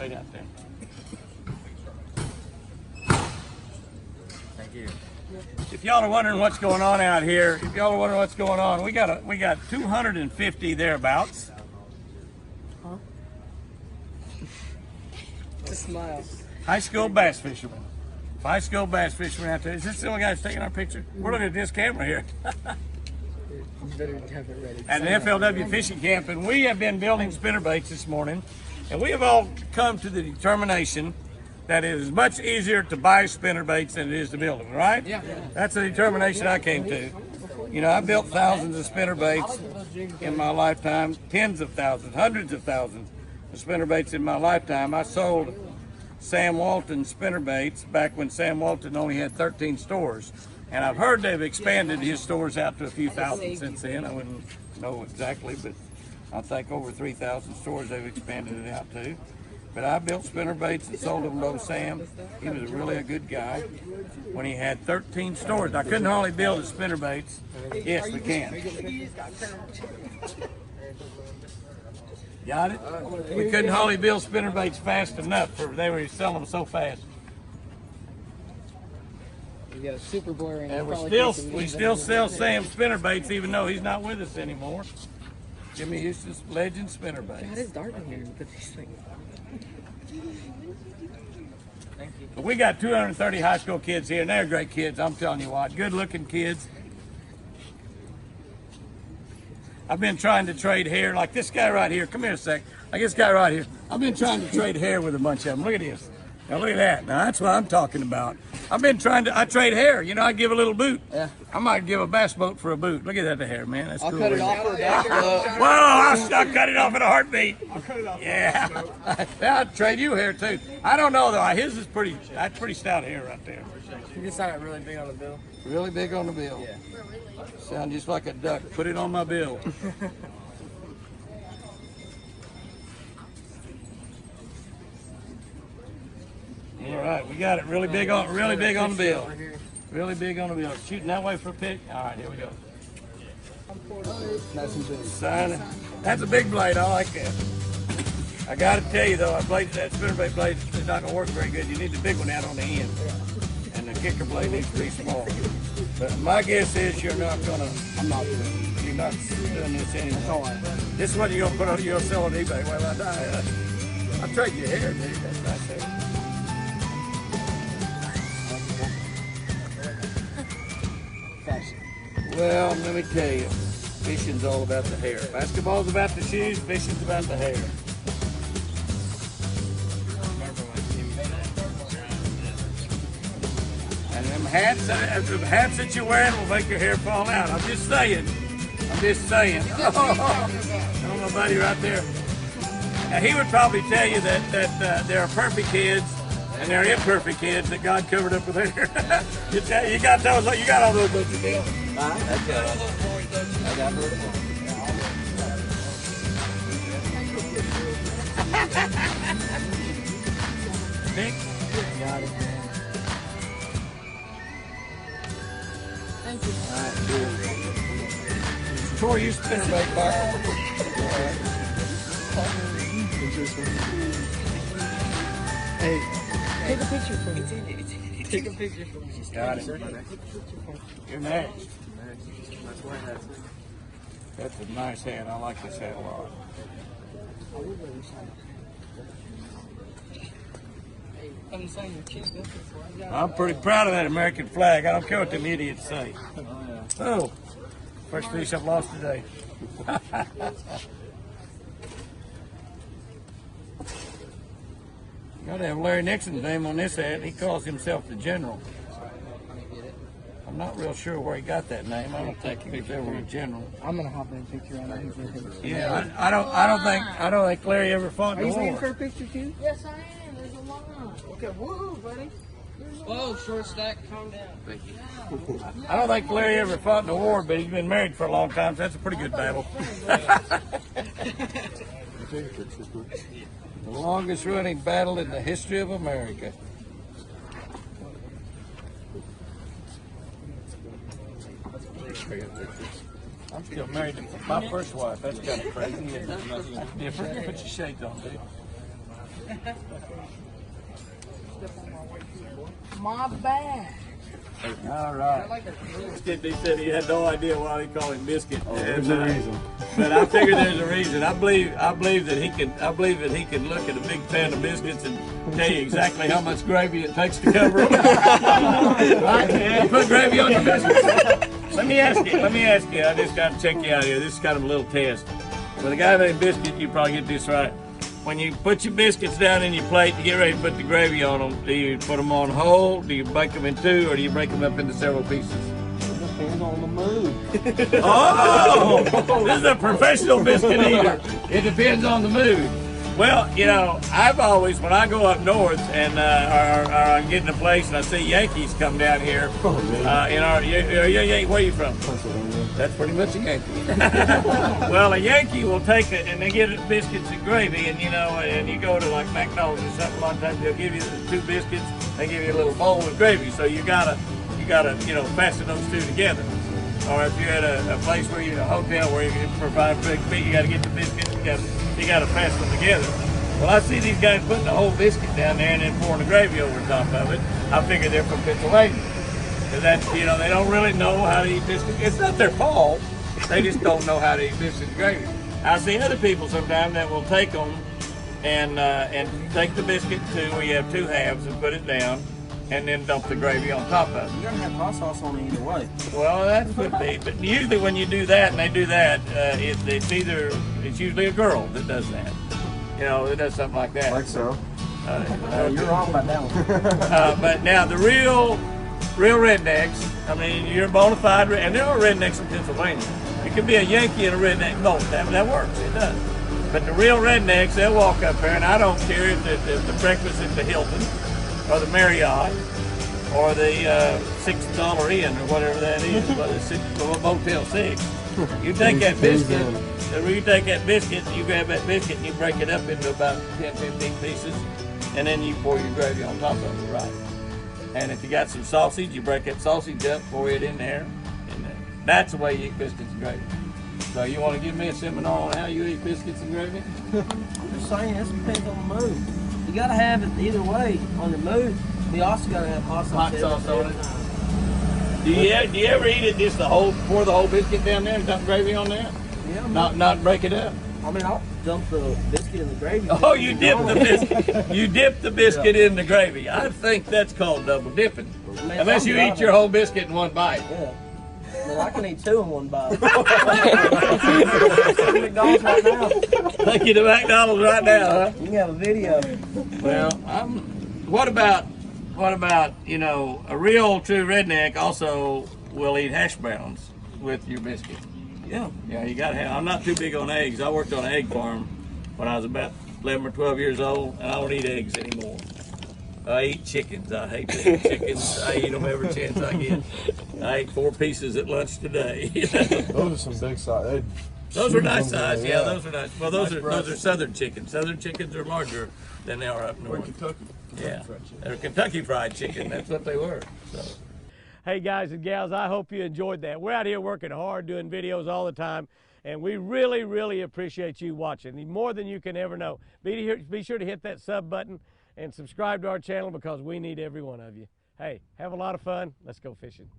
Wait out there. Thank you. If y'all are wondering what's going on out here, we got 250 thereabouts. Huh? Just smile. High school bass fishermen. High school bass fishermen out there. Is this the only guy that's taking our picture? We're looking at this camera here. You better have it ready. At an FLW fishing camp, and we have been building spinnerbaits this morning, and we have all come to the determination that it is much easier to buy spinnerbaits than it is to build them, right? Yeah. That's the determination I came to. You know, I built thousands of spinnerbaits in my lifetime, tens of thousands, hundreds of thousands of spinnerbaits in my lifetime. I sold Sam Walton spinnerbaits back when Sam Walton only had 13 stores. And I've heard they've expanded his stores out to a few thousand since then. I wouldn't know exactly, but I think over 3,000 stores they've expanded it out to. But I built spinnerbaits and sold them to Sam. He was really a good guy when he had 13 stores. I couldn't hardly build his spinnerbaits. Yes, we can. Got it? We couldn't hardly build spinnerbaits fast enough, for they were selling them so fast. You got a super boring. And we still sell Sam spinnerbaits even though he's not with us anymore. Jimmy Houston's Legend spinnerbaits. God, it's dark in here. Look at these things. But we got 230 high school kids here, and they're great kids. I'm telling you what, good-looking kids. I've been trying to trade hair, like this guy right here. Come here a sec. Like this guy right here. I've been trying to trade hair with a bunch of them. Look at this. Now look at that. Now that's what I'm talking about. I trade hair. You know, I give a little boot. Yeah. I might give a bass boat for a boot. Look at that hair, man. That's cool. I'll cut it off for a bass boat. Whoa, I'll cut it off in a heartbeat. I'll cut it off. Yeah. I'll trade you hair too. I don't know though. His is that's pretty stout hair right there. You can sound really big on the bill. Really big on the bill. Yeah. Sound just like a duck. Put it on my bill. All right, we got it. Really big on the bill. Really big on the bill. Shooting that way for a pick. All right, here we go. Nice and big. Sign. That's a big blade. I like that. I got to tell you though, that spinnerbait blade is not gonna work very good. You need the big one out on the end, and the kicker blade needs to be small. But my guess is you're not gonna. I'm not doing it. You're not doing this anymore. This is what you're gonna put on. You'll sell on eBay. Well, I'll trade you hair, dude. That's nice hair. Well, let me tell you, fishing's all about the hair. Basketball's about the shoes, fishing's about the hair. And them hats that you're wearing will make your hair fall out. I'm just saying. Oh, my buddy right there. Now, he would probably tell you that there are perfect kids and there are imperfect kids that God covered up with hair. you got all those books to deal. Nick? Got it, man. Thank you. All right, cool. Troy, you spinnerbait bar. Hey, take a picture for me. Take a picture for me. Got it. You're next. That's a nice hat. I like this hat a lot. I'm pretty proud of that American flag. I don't care what them idiots say. Oh, first fish I've lost today. You gotta have Larry Nixon's name on this hat. He calls himself the General. I'm not real sure where he got that name. I don't think he was ever a general. I'm gonna hop in a picture on it. Yeah, I don't think Larry ever fought in the war. Are you staying for a picture too? Yes, I am. There's a line. Okay, woohoo, buddy. Whoa, short stack, calm down. Thank you. I don't think Larry ever fought in the war, but he's been married for a long time, so that's a pretty good battle. The longest running battle in the history of America. I'm still married to my first wife. That's kind of crazy, isn't it? That's different. Put your shades on, dude. My bad. All right. He said he had no idea why they call him Biscuit. There's a reason. But I figure there's a reason. I believe that he can look at a big pan of biscuits and tell you exactly how much gravy it takes to cover them. Right? Yeah, put gravy on your biscuits. Let me ask you. I just got to check you out here. This is kind of a little test. With a guy named Biscuit, you probably get this right. When you put your biscuits down in your plate to get ready to put the gravy on them, do you put them on whole, do you break them in two, or do you break them up into several pieces? It depends on the mood. Oh! This is a professional biscuit eater. It depends on the mood. Well, you know, I've always, when I go up north and or I'm getting a place and I see Yankees come down here, where are you from? Pennsylvania. That's pretty much a Yankee. Well, a Yankee will take it and they get it biscuits and gravy, and you know, and you go to like McDonald's or something. A lot of times they'll give you the two biscuits, they give you a little bowl with gravy. So you gotta, you know, fasten those two together. Or if you're at a place where you're in a hotel where you can provide big, you got to get the biscuits, you got to fasten them together. Well, I see these guys putting the whole biscuit down there and then pouring the gravy over the top of it. I figure they're from Pennsylvania. Because that's, you know, they don't really know how to eat biscuits. It's not their fault. They just don't know how to eat biscuits and gravy. I see other people sometimes that will take them and take the biscuit too, where you have two halves, and put it down, and then dump the gravy on top of it. You're gonna have hot sauce on it either way. Well, that could be, but usually when you do that, and they do that, it's usually a girl that does that. You know, that does something like that. Like so. You're wrong about that one. But now the real rednecks, I mean, you're bona fide, and there are rednecks in Pennsylvania. It could be a Yankee and a redneck both. That works, it does. But the real rednecks, they'll walk up there, and I don't care if the breakfast is the Hilton, or the Marriott, or the $6 Inn, or whatever that is, but it's Motel 6. You take that biscuit, you grab that biscuit and you break it up into about 10, 15 pieces, and then you pour your gravy on top of it, right? And if you got some sausage, you break that sausage up, pour it in there, and that's the way you eat biscuits and gravy. So you want to give me a seminar on how you eat biscuits and gravy? I'm just saying, this depends on the mood. You gotta have it either way on the mood. We also gotta have hot sauce on it. Do you ever eat it just pour the whole biscuit down there and dump gravy on there? Yeah. Not break it up. I mean, I'll dump the biscuit in the gravy. Oh, you dip the biscuit. You dip the biscuit in the gravy. I think that's called double dipping. Unless you eat your whole biscuit in one bite. Yeah. Well, I can eat two in one bite. McDonald's right now. Take you to McDonald's right now, huh? You can have a video. Well, what about, you know, a real true redneck also will eat hash browns with your biscuit. Yeah. Yeah, you gotta have. I'm not too big on eggs. I worked on an egg farm when I was about 11 or 12 years old, and I don't eat eggs anymore. I eat chickens. I hate to eat chickens. I eat them every chance I get. I ate 4 pieces at lunch today. Those are some big size. Those are nice size. Yeah, those are nice. Well, those are southern chickens. Southern chickens are larger than they are up north. Kentucky. Yeah, they're Kentucky Fried Chicken. That's what they were. So. Hey guys and gals, I hope you enjoyed that. We're out here working hard, doing videos all the time, and we really, really appreciate you watching, more than you can ever know. Be sure to hit that sub button and subscribe to our channel, because we need every one of you. Hey, have a lot of fun. Let's go fishing.